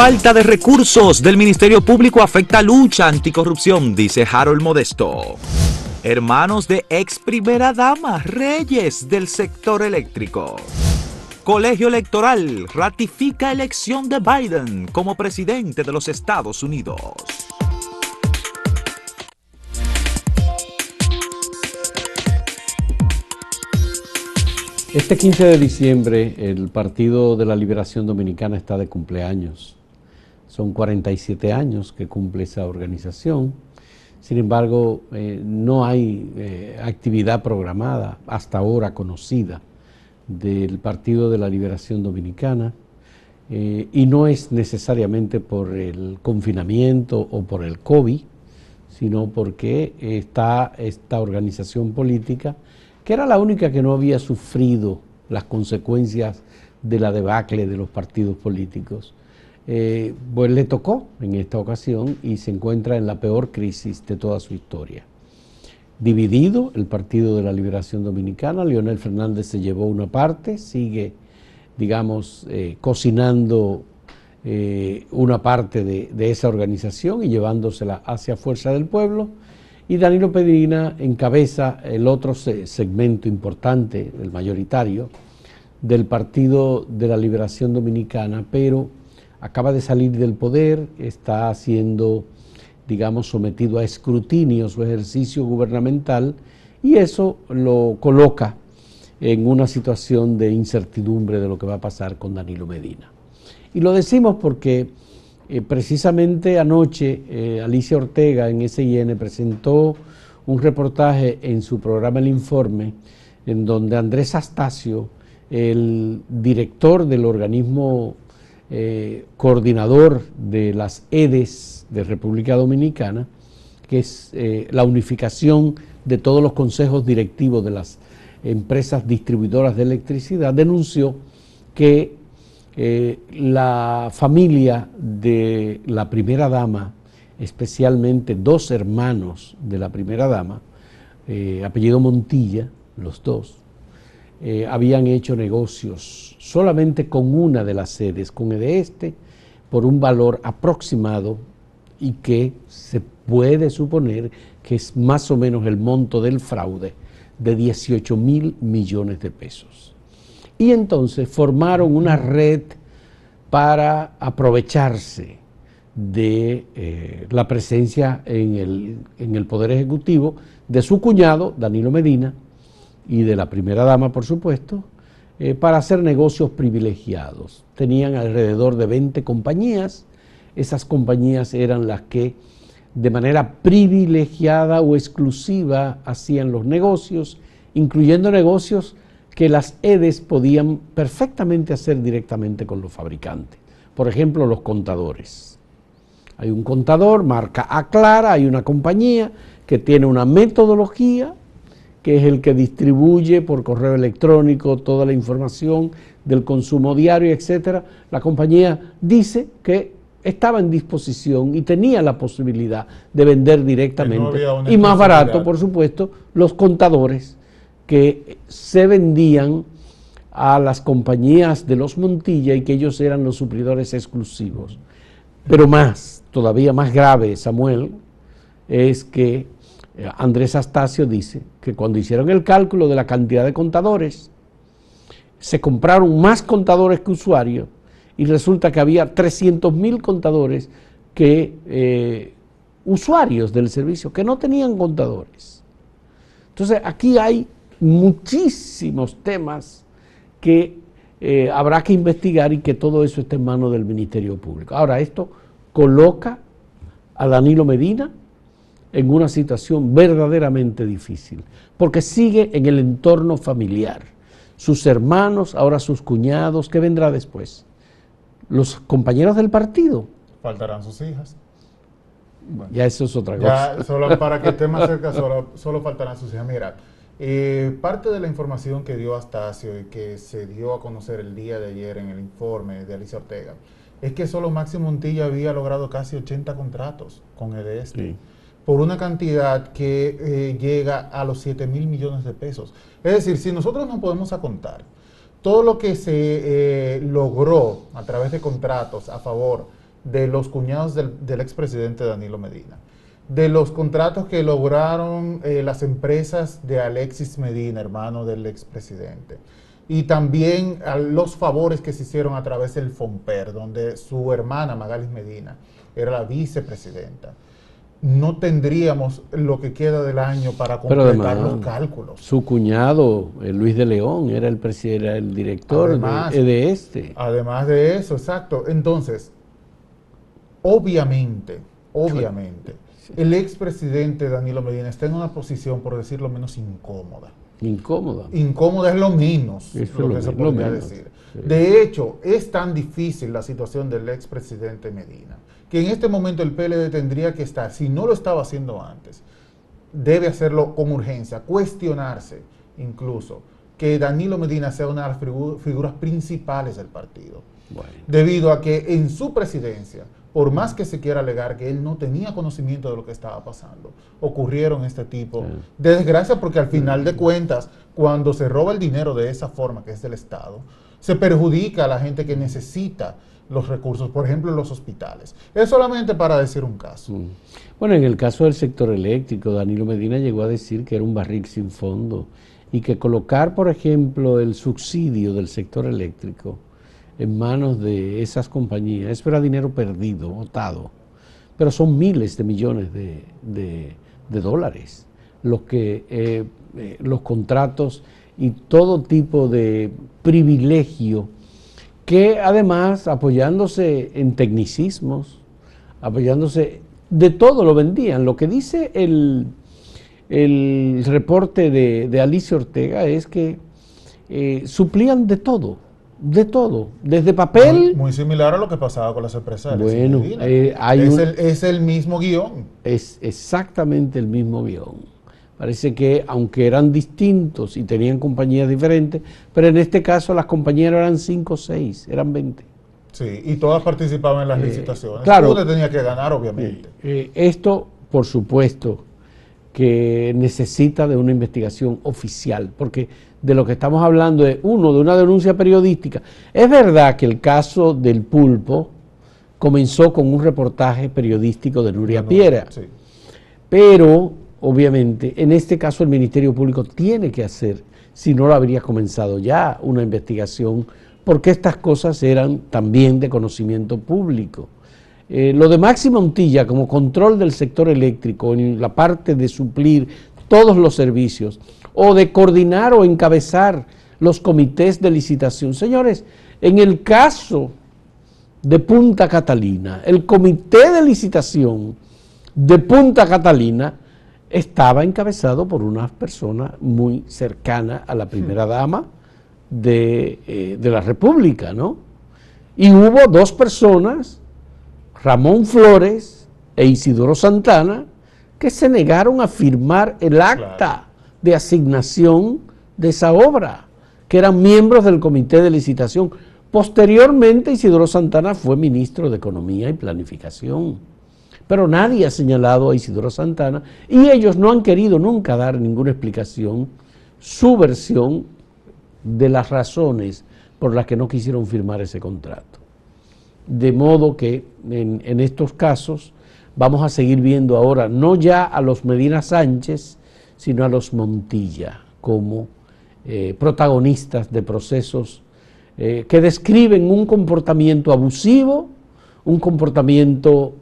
Falta de recursos del Ministerio Público afecta lucha anticorrupción, dice Harold Modesto. Hermanos de ex primera dama, reyes del sector eléctrico. Colegio Electoral ratifica elección de Biden como presidente de los Estados Unidos. Este 15 de diciembre el Partido de la Liberación Dominicana está de cumpleaños. Son 47 años que cumple esa organización. Sin embargo, no hay actividad programada hasta ahora conocida del Partido de la Liberación Dominicana y no es necesariamente por el confinamiento o por el COVID, sino porque está esta organización política que era la única que no había sufrido las consecuencias de la debacle de los partidos políticos. Pues le tocó en esta ocasión y se encuentra en la peor crisis de toda su historia. Dividido el Partido de la Liberación Dominicana, Leonel Fernández se llevó una parte, sigue, digamos, cocinando una parte de esa organización y llevándosela hacia Fuerza del Pueblo, y Danilo Medina encabeza el otro segmento importante, el mayoritario, del Partido de la Liberación Dominicana, pero acaba de salir del poder, está siendo, digamos, sometido a escrutinio su ejercicio gubernamental y eso lo coloca en una situación de incertidumbre de lo que va a pasar con Danilo Medina. Y lo decimos porque precisamente anoche Alicia Ortega en SIN presentó un reportaje en su programa El Informe, en donde Andrés Astacio, el director del organismo coordinador de las EDES de República Dominicana, que es la unificación de todos los consejos directivos de las empresas distribuidoras de electricidad, denunció que la familia de la primera dama, especialmente dos hermanos de la primera dama, apellido Montilla, los dos, habían hecho negocios solamente con una de las sedes, con EDESTE, por un valor aproximado y que se puede suponer que es más o menos el monto del fraude de 18,000 millones de pesos. Y entonces formaron una red para aprovecharse de la presencia en el Poder Ejecutivo de su cuñado, Danilo Medina, y de la primera dama, por supuesto, para hacer negocios privilegiados. Tenían alrededor de 20 compañías. Esas compañías eran las que de manera privilegiada o exclusiva hacían los negocios, incluyendo negocios que las EDES podían perfectamente hacer directamente con los fabricantes. Por ejemplo, los contadores. Hay un contador, marca Aclara, hay una compañía que tiene una metodología, que es el que distribuye por correo electrónico toda la información del consumo diario, etcétera. La compañía dice que estaba en disposición y tenía la posibilidad de vender directamente y más barato, por supuesto, los contadores que se vendían a las compañías de los Montilla y que ellos eran los suplidores exclusivos. Pero más, todavía más grave, Samuel, es que Andrés Astacio dice que cuando hicieron el cálculo de la cantidad de contadores, se compraron más contadores que usuarios y resulta que había 300,000 contadores que usuarios del servicio que no tenían contadores. Entonces aquí hay muchísimos temas que habrá que investigar y que todo eso esté en manos del Ministerio Público. Ahora, esto coloca a Danilo Medina en una situación verdaderamente difícil, porque sigue en el entorno familiar. Sus hermanos, ahora sus cuñados, ¿qué vendrá después? Los compañeros del partido. Faltarán sus hijas. Bueno, ya eso es otra cosa. Ya, solo para que esté más cerca, solo faltarán sus hijas. Mira, parte de la información que dio Astacio y que se dio a conocer el día de ayer en el informe de Alicia Ortega, es que solo Máximo Montilla había logrado casi 80 contratos con EDESTE. Sí. Por una cantidad que llega a los 7,000 millones de pesos. Es decir, si nosotros nos podemos a contar todo lo que se logró a través de contratos a favor de los cuñados del expresidente Danilo Medina, de los contratos que lograron las empresas de Alexis Medina, hermano del expresidente, y también a los favores que se hicieron a través del FOMPER, donde su hermana Magalis Medina era la vicepresidenta. No tendríamos lo que queda del año para completar los cálculos. Su cuñado, Luis de León, era el director además, de este. Además de eso, exacto. Entonces, obviamente, sí, el expresidente Danilo Medina está en una posición, por decirlo menos, incómoda. Incómoda es lo menos, eso lo que se podría decir. Sí. De hecho, es tan difícil la situación del expresidente Medina, que en este momento el PLD tendría que estar, si no lo estaba haciendo antes, debe hacerlo con urgencia, cuestionarse incluso que Danilo Medina sea una de las figuras principales del partido. Bueno. Debido a que en su presidencia, por más que se quiera alegar que él no tenía conocimiento de lo que estaba pasando, ocurrieron este tipo de desgracias, porque al final de cuentas, cuando se roba el dinero de esa forma, que es del Estado, se perjudica a la gente que necesita los recursos, por ejemplo, en los hospitales. Es solamente para decir un caso. Bueno, en el caso del sector eléctrico, Danilo Medina llegó a decir que era un barril sin fondo y que colocar, por ejemplo, el subsidio del sector eléctrico en manos de esas compañías, eso era dinero perdido, botado, pero son miles de millones de dólares los contratos y todo tipo de privilegio que además, apoyándose en tecnicismos, apoyándose de todo, lo vendían. Lo que dice el reporte de Alicia Ortega es que suplían de todo, desde papel. Muy similar a lo que pasaba con las empresas. Bueno, es el mismo guión. Es exactamente el mismo guión. Parece que, aunque eran distintos y tenían compañías diferentes, pero en este caso las compañías eran 5 o 6, eran 20. Sí, y todas participaban en las licitaciones. Claro. Usted tenía que ganar, obviamente. Esto, por supuesto, que necesita de una investigación oficial, porque de lo que estamos hablando es, de una denuncia periodística. Es verdad que el caso del pulpo comenzó con un reportaje periodístico de Nuria Piera, sí, pero obviamente, en este caso el Ministerio Público tiene que hacer, si no lo habría comenzado ya, una investigación, porque estas cosas eran también de conocimiento público. Lo de Maxi Montilla como control del sector eléctrico, en la parte de suplir todos los servicios, o de coordinar o encabezar los comités de licitación. Señores, en el caso de Punta Catalina, el comité de licitación de Punta Catalina estaba encabezado por una persona muy cercana a la primera dama de la República, ¿no? Y hubo 2 personas, Ramón Flores e Isidoro Santana, que se negaron a firmar el acta de asignación de esa obra, que eran miembros del comité de licitación. Posteriormente, Isidoro Santana fue ministro de Economía y Planificación. Pero nadie ha señalado a Isidoro Santana y ellos no han querido nunca dar ninguna explicación, su versión de las razones por las que no quisieron firmar ese contrato. De modo que en estos casos vamos a seguir viendo ahora no ya a los Medina Sánchez, sino a los Montilla como protagonistas de procesos que describen un comportamiento abusivo, un comportamiento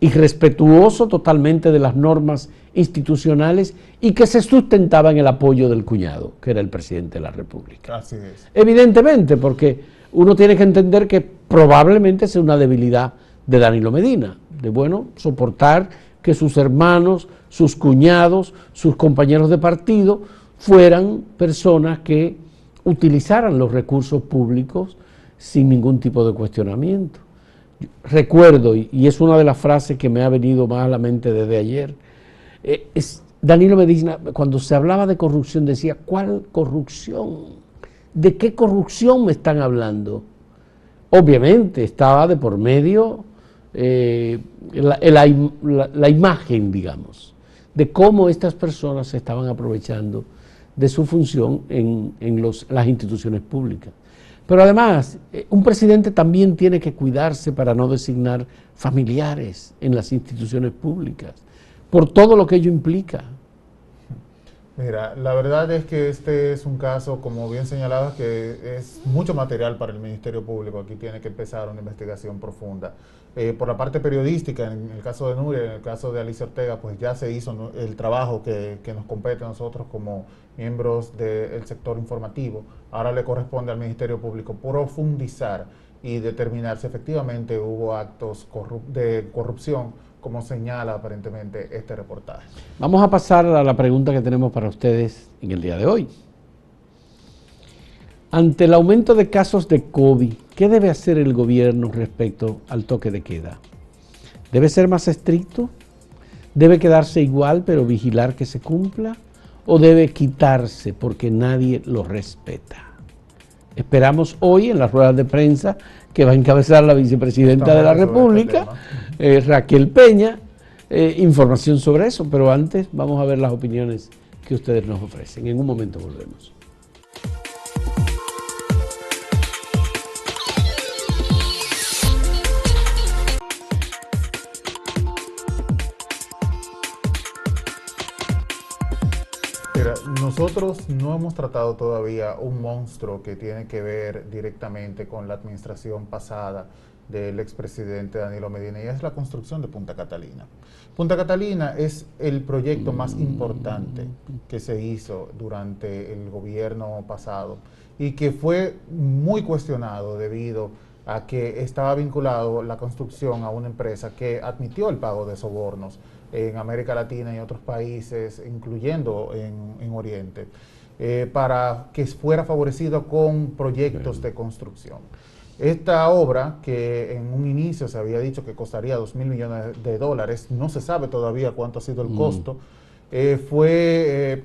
irrespetuoso totalmente de las normas institucionales y que se sustentaba en el apoyo del cuñado, que era el presidente de la República. Así es. Evidentemente, porque uno tiene que entender que probablemente sea una debilidad de Danilo Medina, de soportar que sus hermanos, sus cuñados, sus compañeros de partido fueran personas que utilizaran los recursos públicos sin ningún tipo de cuestionamiento. Recuerdo, y es una de las frases que me ha venido más a la mente desde ayer, Danilo Medina, cuando se hablaba de corrupción, decía, ¿cuál corrupción? ¿De qué corrupción me están hablando? Obviamente estaba de por medio la imagen, digamos, de cómo estas personas se estaban aprovechando de su función en las instituciones públicas. Pero además, un presidente también tiene que cuidarse para no designar familiares en las instituciones públicas, por todo lo que ello implica. Mira, la verdad es que este es un caso, como bien señalabas, que es mucho material para el Ministerio Público. Aquí tiene que empezar una investigación profunda. Por la parte periodística, en el caso de Nuria, en el caso de Alicia Ortega, pues ya se hizo el trabajo que nos compete a nosotros como miembros del sector informativo. Ahora le corresponde al Ministerio Público profundizar y determinar si efectivamente hubo actos de corrupción, como señala aparentemente este reportaje. Vamos a pasar a la pregunta que tenemos para ustedes en el día de hoy. Ante el aumento de casos de COVID, ¿qué debe hacer el gobierno respecto al toque de queda? ¿Debe ser más estricto? ¿Debe quedarse igual pero vigilar que se cumpla? ¿O debe quitarse porque nadie lo respeta? Esperamos hoy en las ruedas de prensa que va a encabezar la vicepresidenta de la República, Raquel Peña, información sobre eso, pero antes vamos a ver las opiniones que ustedes nos ofrecen. En un momento volvemos. Mira, nosotros no hemos tratado todavía un monstruo que tiene que ver directamente con la administración pasada del expresidente Danilo Medina, y es la construcción de Punta Catalina. Punta Catalina es el proyecto más importante que se hizo durante el gobierno pasado y que fue muy cuestionado debido a que estaba vinculado la construcción a una empresa que admitió el pago de sobornos en América Latina y otros países, incluyendo en Oriente, para que fuera favorecido con proyectos de construcción. Esta obra, que en un inicio se había dicho que costaría $2.000 millones, no se sabe todavía cuánto ha sido el costo, fue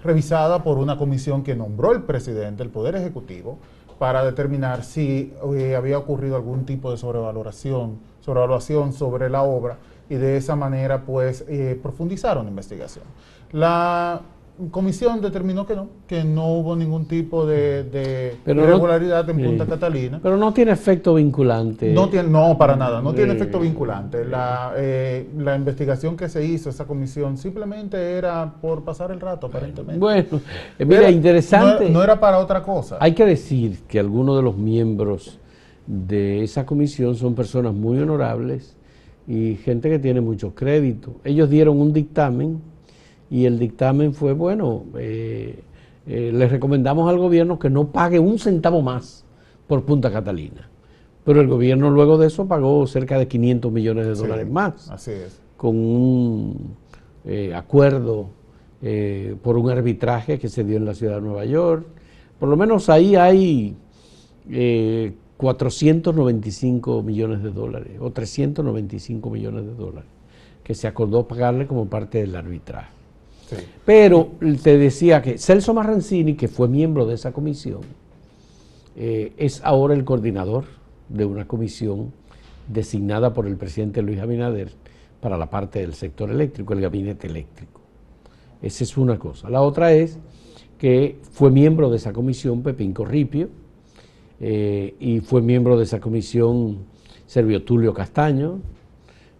revisada por una comisión que nombró el presidente, el Poder Ejecutivo, para determinar si había ocurrido algún tipo de sobrevaluación sobre la obra, y de esa manera pues profundizaron la investigación. La comisión determinó que no hubo ningún tipo de irregularidad en Punta Catalina. Pero no tiene efecto vinculante. No, para nada, no tiene efecto vinculante. La investigación que se hizo, esa comisión, simplemente era por pasar el rato, aparentemente. Bueno, mira, interesante. No era para otra cosa. Hay que decir que algunos de los miembros de esa comisión son personas muy honorables y gente que tiene mucho crédito. Ellos dieron un dictamen y el dictamen fue, bueno, les recomendamos al gobierno que no pague un centavo más por Punta Catalina. Pero el gobierno luego de eso pagó cerca de $500 millones más. Así es. Con un acuerdo por un arbitraje que se dio en la ciudad de Nueva York. Por lo menos ahí hay 495 millones de dólares o 395 millones de dólares que se acordó pagarle como parte del arbitraje. Sí. Pero te decía que Celso Marrancini, que fue miembro de esa comisión, es ahora el coordinador de una comisión designada por el presidente Luis Abinader para la parte del sector eléctrico, el gabinete eléctrico. Esa es una cosa. La otra es que fue miembro de esa comisión Pepín Corripio, y fue miembro de esa comisión Servio Tulio Castaño.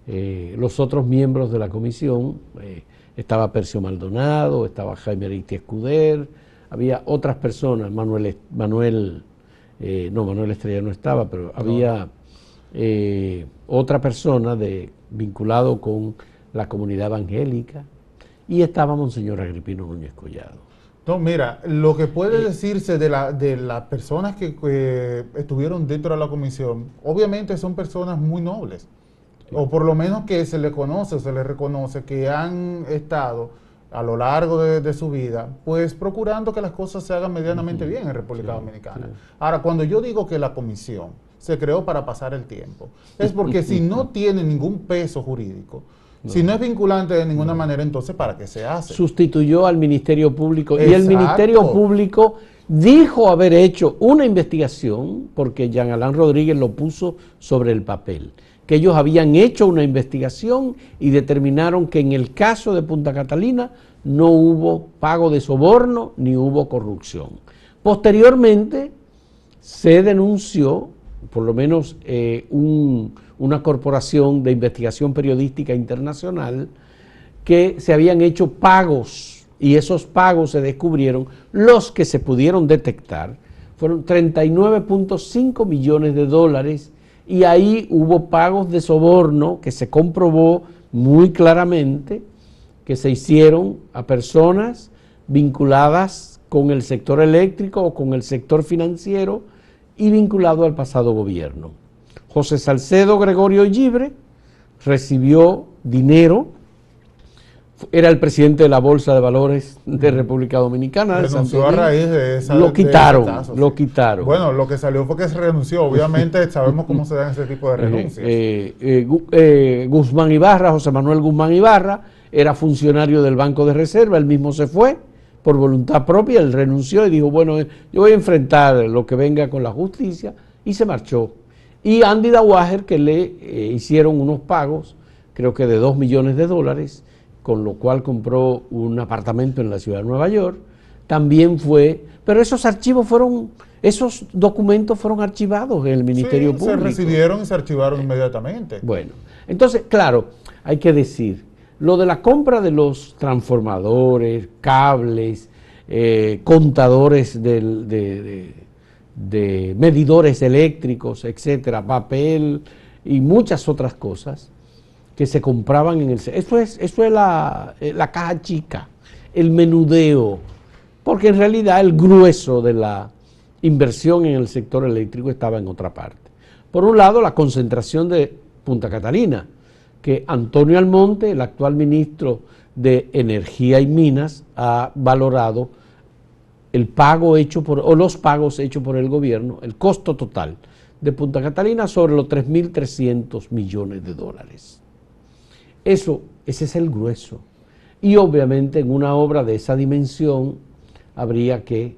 Los otros miembros de la comisión, estaba Percio Maldonado, estaba Jaime Aristi Escuder, había otras personas, Manuel Estrella no estaba, pero había otra persona vinculado con la comunidad evangélica, y estaba Monseñor Agripino Núñez Collado. No, mira, lo que puede decirse de las personas que estuvieron dentro de la comisión, obviamente son personas muy nobles, o por lo menos que se les conoce o se les reconoce que han estado a lo largo de su vida, pues procurando que las cosas se hagan medianamente bien en República Dominicana. Ahora, cuando yo digo que la comisión se creó para pasar el tiempo, es porque si no tiene ningún peso jurídico, si no es vinculante de ninguna manera, entonces ¿para qué se hace? Sustituyó al Ministerio Público. Exacto. Y el Ministerio Público dijo haber hecho una investigación, porque Jean Alain Rodríguez lo puso sobre el papel, que ellos habían hecho una investigación y determinaron que en el caso de Punta Catalina no hubo pago de soborno ni hubo corrupción. Posteriormente, se denunció, por lo menos una corporación de investigación periodística internacional, que se habían hecho pagos, y esos pagos se descubrieron, los que se pudieron detectar, fueron 39.5 millones de dólares, y ahí hubo pagos de soborno que se comprobó muy claramente que se hicieron a personas vinculadas con el sector eléctrico o con el sector financiero y vinculado al pasado gobierno. José Salcedo Gregorio Gibre recibió dinero, era el presidente de la Bolsa de Valores de República Dominicana. Renunció a raíz de esa. Lo quitaron, de ese caso, lo sí. quitaron. Bueno, lo que salió fue que se renunció. Obviamente sabemos cómo se dan ese tipo de renuncias. Guzmán Ibarra, José Manuel Guzmán Ibarra, era funcionario del Banco de Reserva, él mismo se fue por voluntad propia, él renunció y dijo, bueno, yo voy a enfrentar lo que venga con la justicia, y se marchó. Y Andy Dawager, que le hicieron unos pagos, creo que de 2 millones de dólares, con lo cual compró un apartamento en la ciudad de Nueva York, también fue, pero esos archivos esos documentos fueron archivados en el Ministerio Público. Se recibieron y se archivaron inmediatamente. Bueno, entonces, claro, hay que decir, lo de la compra de los transformadores, cables, contadores de medidores eléctricos, etcétera, papel y muchas otras cosas que se compraban en el... Eso es la caja chica, el menudeo, porque en realidad el grueso de la inversión en el sector eléctrico estaba en otra parte. Por un lado, la concentración de Punta Catalina, que Antonio Almonte, el actual ministro de Energía y Minas, ha valorado el pago hecho los pagos hechos por el gobierno, el costo total de Punta Catalina sobre los 3.300 millones de dólares. Ese es el grueso. Y obviamente en una obra de esa dimensión habría que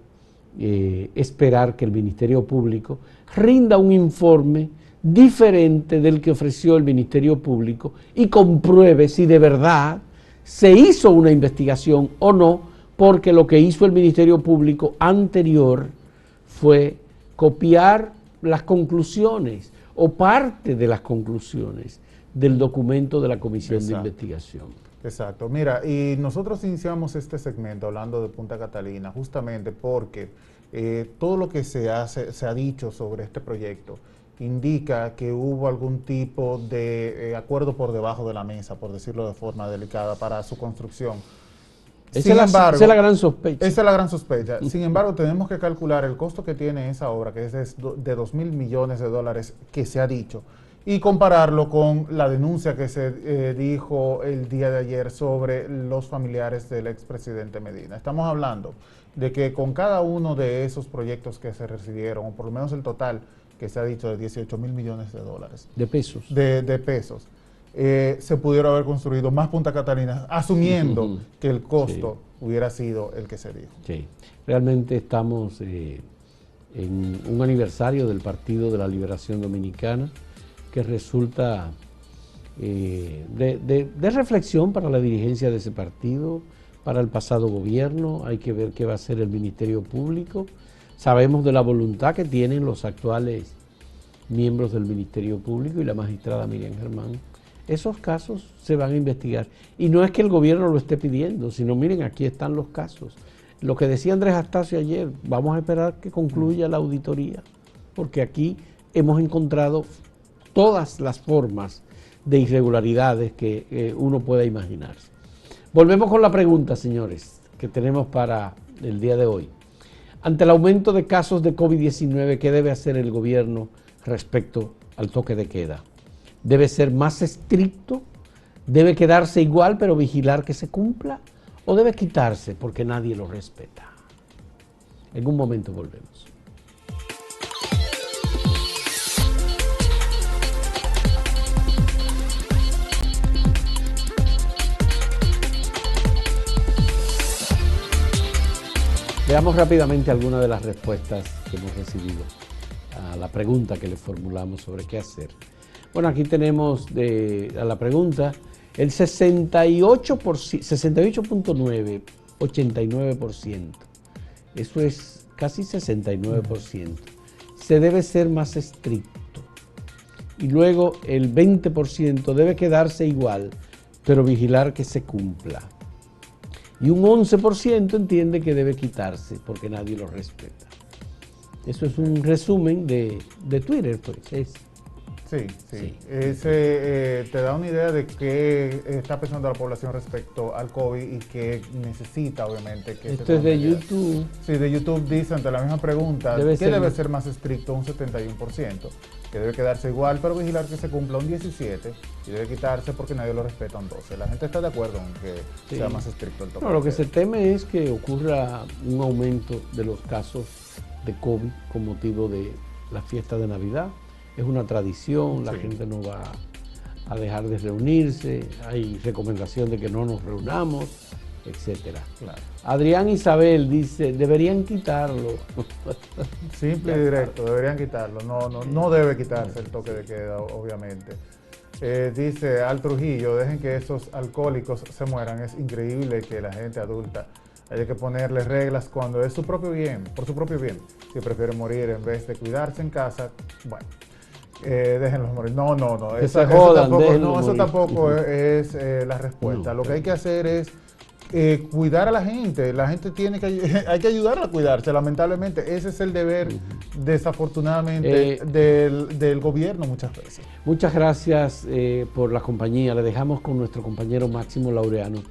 esperar que el Ministerio Público rinda un informe diferente del que ofreció el Ministerio Público y compruebe si de verdad se hizo una investigación o no, porque lo que hizo el Ministerio Público anterior fue copiar las conclusiones o parte de las conclusiones del documento de la Comisión de Investigación. Exacto. Mira, y nosotros iniciamos este segmento hablando de Punta Catalina justamente porque todo lo que se ha dicho sobre este proyecto indica que hubo algún tipo de acuerdo por debajo de la mesa, por decirlo de forma delicada, para su construcción. Esa es la gran sospecha. Esa es la gran sospecha. Sin embargo, tenemos que calcular el costo que tiene esa obra, que es de 2.000 millones de dólares que se ha dicho, y compararlo con la denuncia que se dijo el día de ayer sobre los familiares del expresidente Medina. Estamos hablando de que con cada uno de esos proyectos que se recibieron, o por lo menos el total que se ha dicho de 18.000 millones de dólares. De pesos. De pesos. Se pudieron haber construido más Punta Catalina, asumiendo que el costo hubiera sido el que se dijo. Sí, realmente estamos en un aniversario del Partido de la Liberación Dominicana, que resulta de reflexión para la dirigencia de ese partido, para el pasado gobierno. Hay que ver qué va a hacer el Ministerio Público. Sabemos de la voluntad que tienen los actuales miembros del Ministerio Público y la magistrada Miriam Germán. Esos casos se van a investigar. Y no es que el gobierno lo esté pidiendo, sino miren, aquí están los casos. Lo que decía Andrés Astacio ayer, vamos a esperar que concluya la auditoría, porque aquí hemos encontrado todas las formas de irregularidades que uno pueda imaginarse. Volvemos con la pregunta, señores, que tenemos para el día de hoy. Ante el aumento de casos de COVID-19, ¿qué debe hacer el gobierno respecto al toque de queda? ¿Debe ser más estricto? ¿Debe quedarse igual pero vigilar que se cumpla? ¿O debe quitarse porque nadie lo respeta? En un momento volvemos. Veamos rápidamente algunas de las respuestas que hemos recibido a la pregunta que le formulamos sobre qué hacer. Bueno, aquí tenemos a la pregunta el 68.9, 89%. Eso es casi 69%. se debe ser más estricto. Y luego el 20% debe quedarse igual, pero vigilar que se cumpla. Y un 11% entiende que debe quitarse porque nadie lo respeta. Eso es un resumen de Twitter, pues. Sí. Ese te da una idea de qué está pensando la población respecto al COVID y que necesita, obviamente, que esto es de YouTube. Sí, de YouTube dice ante la misma pregunta, ¿qué debe ser más estricto? Un 71%, que debe quedarse igual, pero vigilar que se cumpla un 17%, y debe quitarse porque nadie lo respeta un 12%. La gente está de acuerdo en que sea más estricto el toque. No, lo que se teme es que ocurra un aumento de los casos de COVID con motivo de la fiesta de Navidad. Es una tradición, la gente no va a dejar de reunirse, hay recomendación de que no nos reunamos, etcétera. Claro. Adrián Isabel dice, deberían quitarlo. Simple y directo, deberían quitarlo. No debe quitarse el toque de queda, obviamente. Dice Al Trujillo, dejen que esos alcohólicos se mueran. Es increíble que la gente adulta haya que ponerles reglas cuando es su propio bien, por su propio bien. Si prefieren morir en vez de cuidarse en casa, bueno. Déjenlos morir. No. Eso tampoco es la respuesta. Lo que hay que hacer es cuidar a la gente. La gente hay que ayudarla a cuidarse, lamentablemente. Ese es el deber, desafortunadamente, del gobierno muchas veces. Muchas gracias por la compañía. Le dejamos con nuestro compañero Máximo Laureano,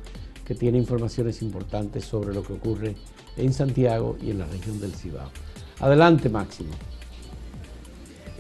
que tiene informaciones importantes sobre lo que ocurre en Santiago y en la región del Cibao. Adelante, Máximo.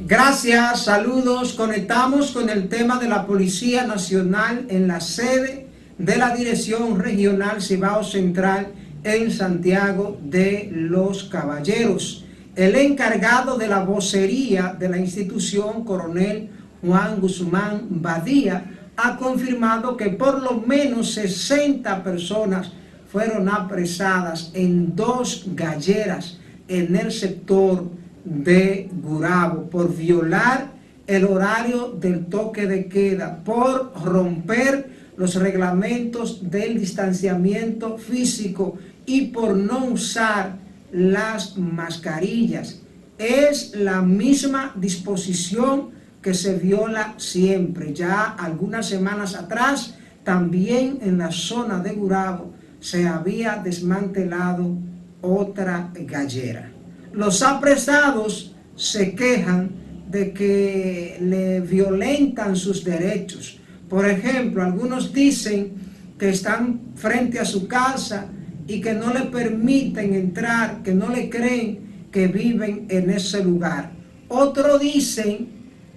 Gracias, saludos. Conectamos con el tema de la Policía Nacional en la sede de la Dirección Regional Cibao Central en Santiago de los Caballeros. El encargado de la vocería de la institución, coronel Juan Guzmán Badía, ha confirmado que por lo menos 60 personas fueron apresadas en 2 galleras en el sector de Gurabo por violar el horario del toque de queda, por romper los reglamentos del distanciamiento físico y por no usar las mascarillas. Es la misma disposición que se viola siempre. Ya algunas semanas atrás, también en la zona de Gurabo, se había desmantelado otra gallera. Los apresados se quejan de que le violentan sus derechos. Por ejemplo, algunos dicen que están frente a su casa y que no le permiten entrar, que no le creen que viven en ese lugar. Otros dicen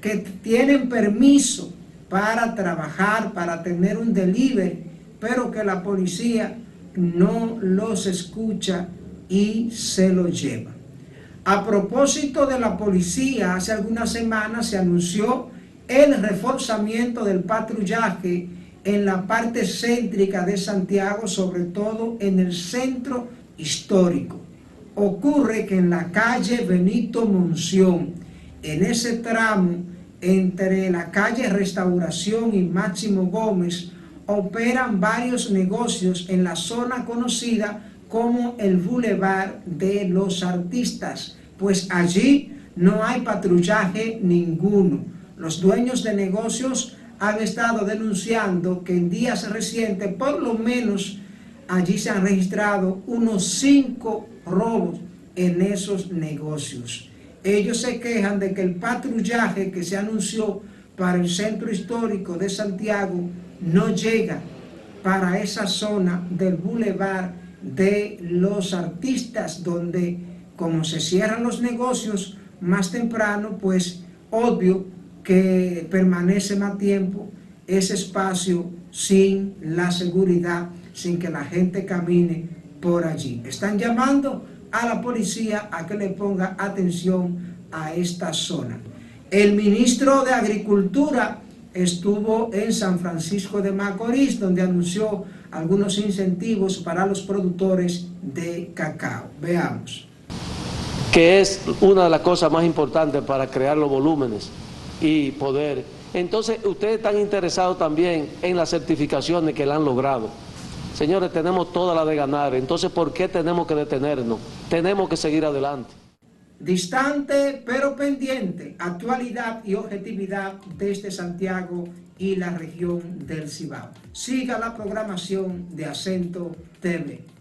que tienen permiso para trabajar, para tener un delivery, pero que la policía no los escucha y se los lleva. A propósito de la policía, hace algunas semanas se anunció el reforzamiento del patrullaje en la parte céntrica de Santiago, sobre todo en el centro histórico. Ocurre que en la calle Benito Monción, en ese tramo entre la calle Restauración y Máximo Gómez, operan varios negocios en la zona conocida como el Boulevard de los Artistas, pues allí no hay patrullaje ninguno. Los dueños de negocios han estado denunciando que en días recientes, por lo menos, allí se han registrado unos 5 robos en esos negocios. Ellos se quejan de que el patrullaje que se anunció para el centro histórico de Santiago no llega para esa zona del Boulevard de los Artistas, donde como se cierran los negocios más temprano, pues obvio que permanece más tiempo ese espacio sin la seguridad, sin que la gente camine por allí. Están llamando a la policía a que le ponga atención a esta zona. El ministro de Agricultura estuvo en San Francisco de Macorís, donde anunció algunos incentivos para los productores de cacao. Veamos. Que es una de las cosas más importantes para crear los volúmenes y poder. Entonces, ustedes están interesados también en las certificaciones que la han logrado. Señores, tenemos toda la de ganar. Entonces, ¿por qué tenemos que detenernos? Tenemos que seguir adelante. Distante pero pendiente, actualidad y objetividad desde Santiago y la región del Cibao. Siga la programación de Acento TV.